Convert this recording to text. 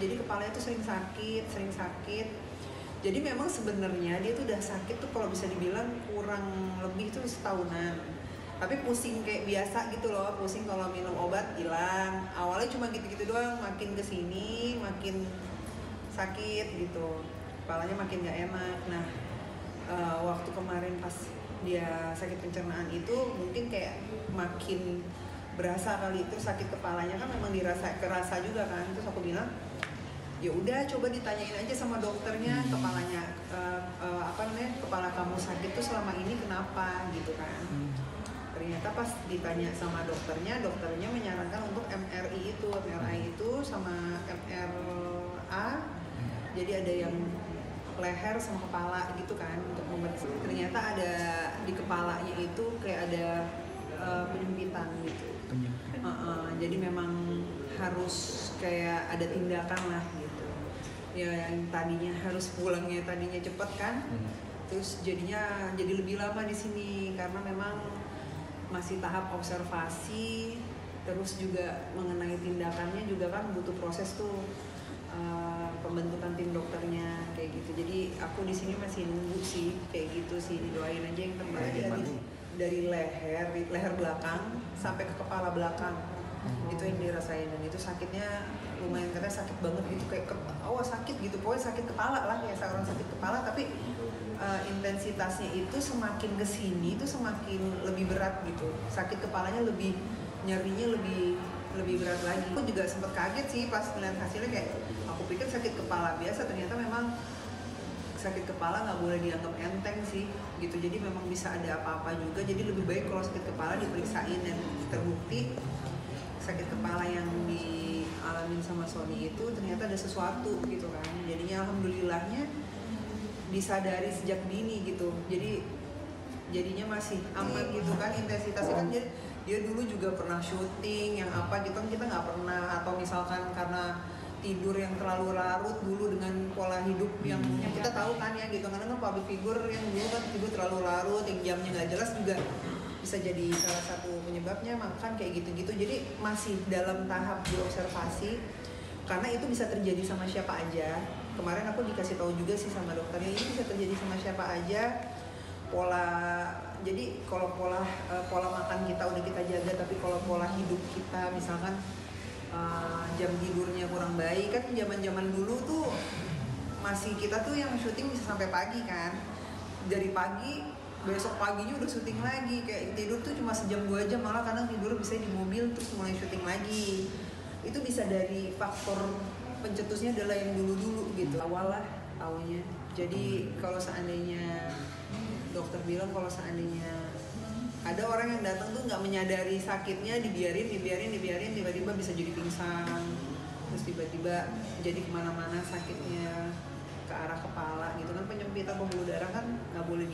jadi kepalanya tuh sering sakit. Jadi memang sebenarnya dia tuh udah sakit tuh kalau bisa dibilang kurang lebih tuh setahunan. Tapi pusing kayak biasa gitu loh, pusing kalau minum obat hilang. Awalnya cuma gitu-gitu doang, makin kesini makin sakit gitu, kepalanya makin gak enak. Nah, waktu kemarin pas dia sakit pencernaan itu mungkin kayak makin berasa kali itu sakit kepalanya kan memang kerasa juga kan. Terus aku bilang, ya udah coba ditanyain aja sama dokternya kepalanya kepala kamu sakit tuh selama ini kenapa gitu kan. Ternyata pas ditanya sama dokternya menyarankan untuk MRI itu sama MRA. Jadi ada yang leher sama kepala gitu kan untuk memeriksa. Ternyata ada di kepalanya itu kayak ada penyempitan gitu. Jadi memang harus kayak ada tindakan lah gitu. Ya yang tadinya harus pulangnya tadinya cepet kan, terus jadinya jadi lebih lama di sini karena memang masih tahap observasi. Terus juga mengenai tindakannya juga kan butuh proses tuh, pembentukan tim dokternya kayak gitu. Jadi aku di sini masih nunggu sih kayak gitu sih, didoain aja yang terbaik dari leher belakang sampai ke kepala belakang. Itu yang dirasain dan itu sakitnya lumayan, katanya sakit banget gitu, kayak sakit gitu, pokoknya sakit kepala lah, kayak orang sakit kepala. Tapi intensitasnya itu semakin kesini itu semakin lebih berat gitu, sakit kepalanya lebih, nyerinya lebih berat lagi. Aku juga sempat kaget sih pas melihat hasilnya, kayak aku pikir sakit kepala biasa, ternyata memang sakit kepala nggak boleh dianggap enteng sih gitu. Jadi memang bisa ada apa-apa juga. Jadi lebih baik kalau sakit kepala diperiksain dan terbukti sakit kepala yang dialamin sama Sony itu ternyata ada sesuatu gitu kan. Jadinya alhamdulillahnya disadari sejak dini gitu. Jadinya masih aman gitu kan. Intensitasnya kan dia dulu juga pernah syuting yang apa gitu kan, kita nggak pernah. Atau misalkan karena tidur yang terlalu larut dulu dengan pola hidup yang kita tahu kan ya gitu, karena kan public figure yang dulu kan tidur terlalu larut, yang jamnya nggak jelas juga bisa jadi salah satu penyebabnya, makan kayak gitu-gitu. Jadi masih dalam tahap diobservasi karena itu bisa terjadi sama siapa aja. Kemarin aku dikasih tahu juga sih sama dokternya, ini bisa terjadi sama siapa aja. Jadi kalau pola makan kita udah kita jaga, tapi kalau pola hidup kita misalkan jam tidurnya kurang baik kan, zaman dulu tuh masih kita tuh yang syuting bisa sampai pagi kan, dari pagi besok paginya udah syuting lagi, kayak tidur tuh cuma sejam 2 jam, malah kadang tidur bisa di mobil terus mulai syuting lagi. Itu bisa dari faktor pencetusnya adalah yang dulu gitu, awal lah taunya. Jadi kalau seandainya dokter bilang kalau seandainya ada orang yang datang tuh nggak menyadari sakitnya, dibiarin, tiba-tiba bisa jadi pingsan, terus tiba-tiba jadi kemana-mana sakitnya ke arah kepala gitu kan. Penyempitan pembuluh darah kan nggak boleh